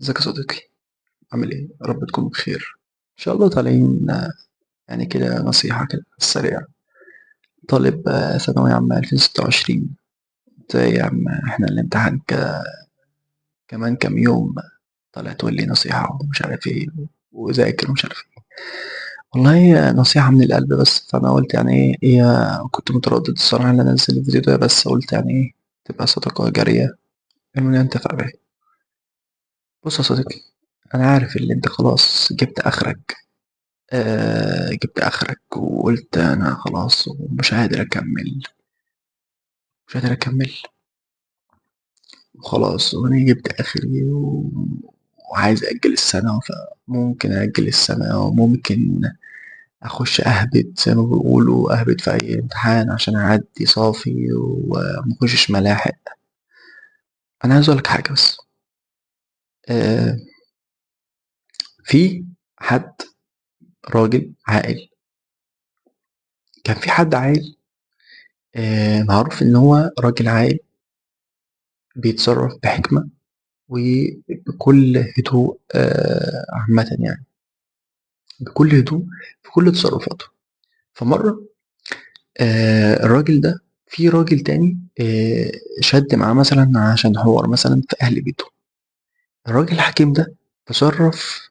ازيك يا صديقي؟ عامل ايه؟ يا رب تكون بخير. ان شاء الله طالعين يعني كده نصيحة كده في السريع. طالب ثانوية عامة 2026. ازاي يا عم؟ احنا الامتحان كمان كام يوم. طالع تقول لي نصيحة ومش عارف ايه، وذاكر ومش عارف ايه. والله نصيحة من القلب، بس فانا قلت يعني كنت متردد الصراحة ان انا انزل الفيديو ده، بس قلت يعني ايه، تبقى صدقة جارية المهم ينتفع بيها. بص يا صديقي، انا عارف ان انت خلاص جبت اخرك. جبت آخرك وقلت أنا خلاص ومش قادر أكمل، مش قادر أكمل وخلاص، وأنا جبت آخري وعايز أجل السنة، فممكن أجل السنة وممكن أخش أهبط زي ما بيقولوا، أهبط في أي امتحان عشان أعدي صافي ومخشش ملاحق. أنا عايز أقولك حاجة بس. آه في حد، راجل عاقل، كان في حد عاقل، معروف إن هو راجل عاقل بيتصرف بحكمة وبكل هدوء، عامة يعني بكل هدوء في كل تصرفاته. فمرة الراجل ده في راجل تاني شد معاه مثلا عشان حوار مثلا في أهل بيته. الراجل الحكيم ده تصرف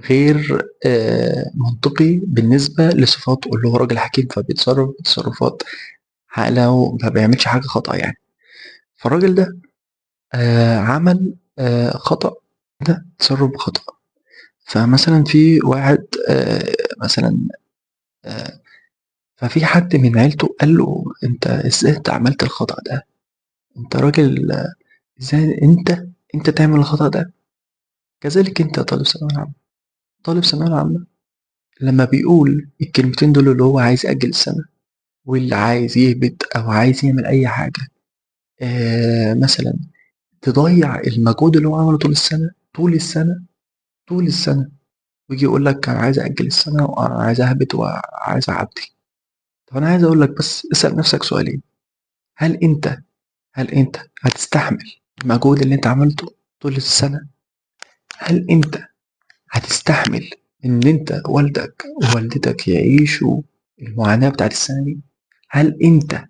غير منطقي بالنسبة لصفاته، اللي هو راجل حكيم فبيتصرف تصرفات عاقلة وما بيعملش حاجة خطأ يعني. فالراجل ده عمل خطأ، ده تصرف خطأ. فمثلا في واحد مثلا آه، ففي حد من عيلته قال له انت ازاي انت عملت الخطأ ده؟ انت راجل، ازاي انت تعمل الخطأ ده؟ كذلك انت طالب ثانوية عامة. طالب ثانوية عامة لما بيقول الكلمتين دول، اللي هو عايز يأجل السنة واللي عايز يهبط او عايز يعمل اي حاجة، مثلا تضيع المجهود اللي هو عمله طول السنة، طول السنة، ويجي يقول لك انا عايز أأجل السنة وعايز اهبط وعايز اعدي. طب انا عايز اقول لك بس اسأل نفسك سؤالين. هل انت هل انت هتستحمل المجهود اللي انت عملته طول السنة؟ هل انت هتستحمل ان انت والدك ووالدتك يعيشوا المعاناة بتاعت السنة دي؟ هل انت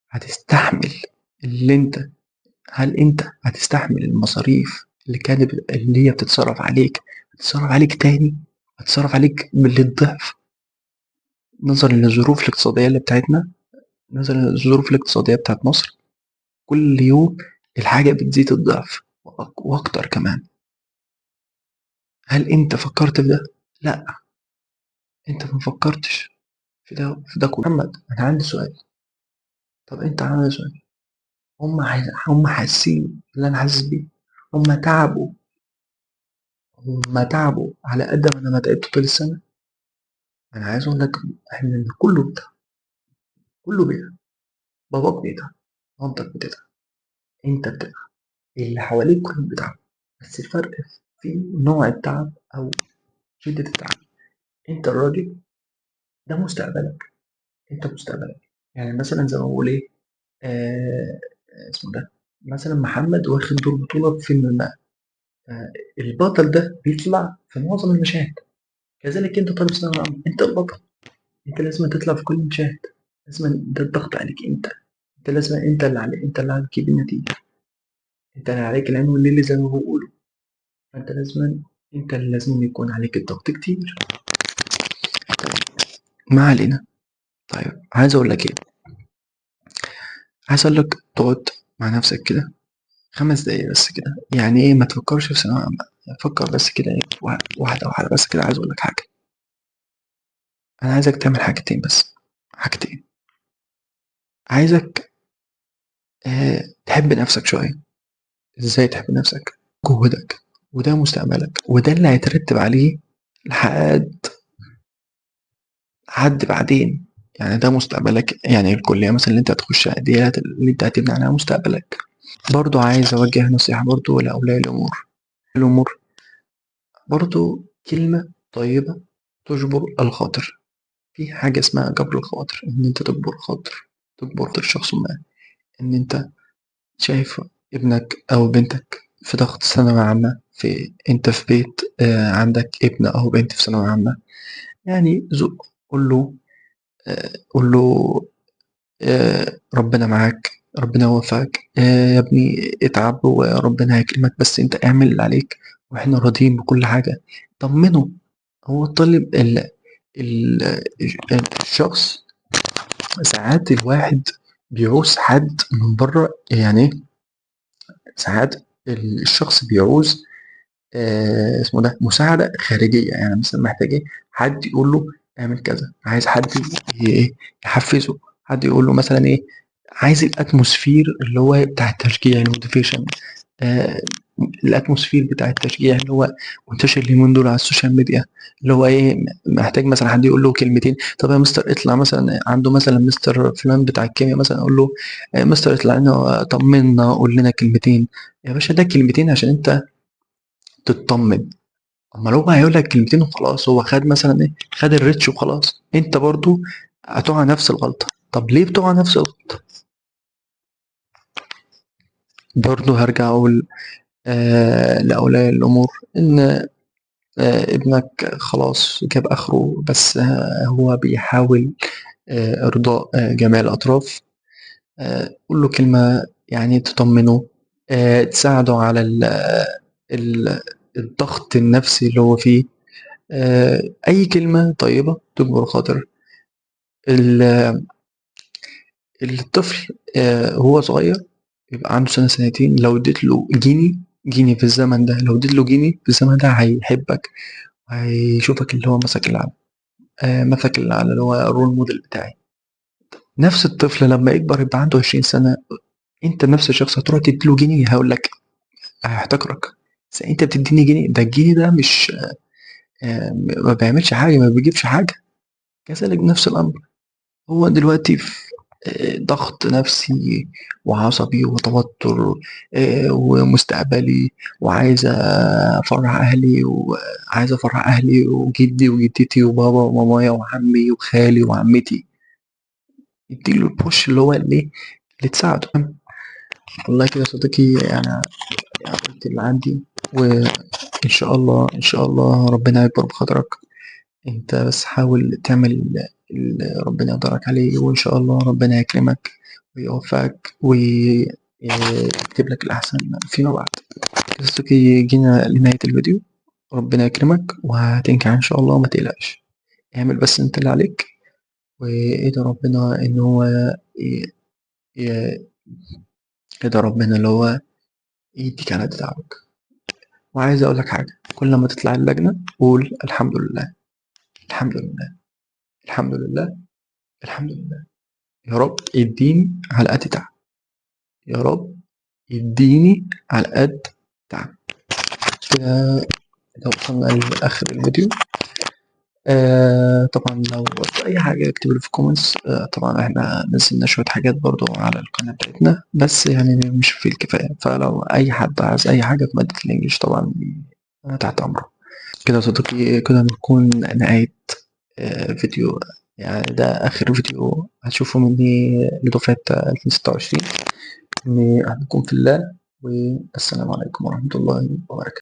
هتستحمل اللي انت هل انت هتستحمل المصاريف اللي هي بتتصرف عليك تاني، هتتصرف عليك بالضعف، نظرا للظروف الاقتصادية اللي بتاعتنا، نظرا للظروف الاقتصادية بتاعت مصر. كل يوم الحاجة بتزيد الضعف وأكتر كمان. هل أنت فكرت في ده؟ لأ، أنت ما فكرتش في ده كله. محمد، أنا عندي سؤال. طب أنت عندي سؤال. هم حاسين اللي أنا حاسس بيه؟ هم تعبوا هم تعبوا على قد ما أنا تعبت طول السنة؟ أنا عايز أقول لك إن كله بيتعب، كله بيتعب. باباك بيتعب، مامتك بتتعب، أنت بتتعب، اللي حواليك كلهم بيتعبوا. بس الفرق في نوع التعب أو شدة التعب. أنت الراجل، ده مستقبلك، أنت مستقبلك. يعني مثلا زي ما بقول إيه، آه اسمه ده، مثلا محمد واخد دور بطولة في فيلم ما. البطل ده بيطلع في معظم المشاهد. كذلك أنت طالب ثانوي عام، أنت البطل، أنت لازم تطلع في كل المشاهد. لازم ده الضغط عليك أنت لازم، أنت اللي عليك تجيب النتيجة، أنت اللي عليك العين والليل زي ما بيقولوا. فأنت لازم، أنت اللي لازم يكون عليك الضغط كتير. ما علينا. طيب عايز أقول لك إيه، عايز أقول لك تقعد مع نفسك كده 5 دقايق بس كده. يعني إيه، ما تفكرش في ثانوية عامة، يعني فكر بس كده إيه، واحدة واحدة بس كده. عايز أقول لك حاجة، أنا عايزك تعمل حاجتين بس، حاجتين. عايزك تحب نفسك شوية. إزاي تحب نفسك؟ جهدك، وده مستقبلك، وده اللي هيترتب عليه لحد بعدين. يعني ده مستقبلك، يعني الكلية مثلا اللي انت هتخشها دي اللي انت هتبني عليها مستقبلك. برضو عايز اوجه نصيحة برضو لأولياء الأمور. برضو كلمة طيبة تجبر الخاطر. في حاجة اسمها جبر الخواطر، إن أنت تجبر خاطر شخص ما، إن أنت شايف ابنك أو بنتك في ضغط ثانوية عامة، أنت في بيت عندك ابن أو بنت في ثانوية عامة، يعني زُقّه، قُل له ربنا معاك، ربنا يوفقك، يا ابني اتعب وربنا هيكرمك، بس أنت اعمل اللي عليك وإحنا راضيين بكل حاجة. طمّنه. هو الطالب ال الشخص ساعات الواحد بيعوز حد من برّه، يعني إيه، ساعات الشخص بيعوز اسمه ده مساعدة خارجية، يعني مثلًا محتاج إيه، حد يقول له اعمل كذا، عايز حد إيه، يحفّزه، حد يقول له مثلًا إيه، عايز الatmosphere اللي هو بتاع التشجيع الmotivation، آآ الatmosphere بتاع التشجيع اللي هو منتشر اليومين دول على السوشيال ميديا، اللي هو إيه، محتاج مثلًا حد يقول له كلمتين، طَب يا مستر اطلع مثلًا عنده مثلًا مستر فلان بتاع الكيميا مثلًا أقول له مستر اطلع لنا طمّنا قُل لنا كلمتين، يا باشا ده كلمتين عشان أنت تتطمن. أمّال هو هيقول لك كلمتين وخلاص، هو خَد مثلًا إيه، خَد الريتش وخلاص، أنت برضه هتُقع نفس الغلطة. طَب ليه بتُقع نفس الغلطة؟ برضه هارجع أقول لأولياء الأمور إن ابنك خلاص جاب آخره، بس هو بيحاول إرضاء جميع الأطراف، قُل له كلمة يعني تطمّنه، تساعده على ال الضغط النفسي اللي هو فيه، أي كلمة طيبة تجبر خاطر ال الطفل وهو صغير يبقى عنده سنة سنتين، لو اديت له جنيه في الزمن ده، لو اديت له جنيه في الزمن ده هيحبك، وهيشوفك اللي هو مثلك الأعلى، مثلك الأعلى اللي هو الrole model بتاعي. نفس الطفل لما يكبر يبقى عنده 20 سنة، أنت نفس الشخص هتروح تدي له جنيه هيقول لك، هيحتقرك. بس أنت بتديني جنيه، ده الجنيه ده مش ما بيعملش حاجة، ما بيجيبش حاجة. كذلك نفس الأمر، هو دلوقتي في ضغط نفسي وعصبي وتوتر ومستقبلي، وعايز أفرّح أهلي وعايز أفرّح أهلي وجدي وجدتي وبابا ومامايا وعمي وخالي وعمتي، ادّي له الpush اللي هو الإيه، اللي تساعده. والله كده يا صديقي أنا يعني قُلت اللي عندي، وإن شاء الله، إن شاء الله ربنا يكبر بخاطرك. أنت بس حاول تعمل اللي ربنا يقدرك عليه، وإن شاء الله ربنا يكرمك ويوفقك يكتب لك الأحسن فيما بعد. كده صديقي جينا لنهاية الفيديو، ربنا يكرمك وهتنجح إن شاء الله، ما تقلقش. اعمل بس أنت اللي عليك، وادعي ربنا إن هو ي- ي- ادعي ربنا اللي هو يديك على قد تعبك. وعايز أقول لك حاجة، كل ما تطلع اللجنة قول الحمد لله، الحمد لله، الحمد لله، الحمد لله. يا رب يديني على قد تعب، يا رب يديني على قد تعب. كده كده وصلنا لآخر الفيديو. طبعا لو قلت أي حاجة اكتبلي في الكومنتس. طبعا احنا نزلنا شوية حاجات برضو على القناة بتاعتنا، بس يعني مش في الكفاية، فلو أي حد عايز أي حاجة في مادة الإنجليش طبعا أنا تحت أمره. كده يا صديقي كده نكون نهاية فيديو، يعني ده آخر فيديو هتشوفه مني لدفعة 2026. إني أحبكم في الله، والسلام عليكم ورحمة الله وبركاته.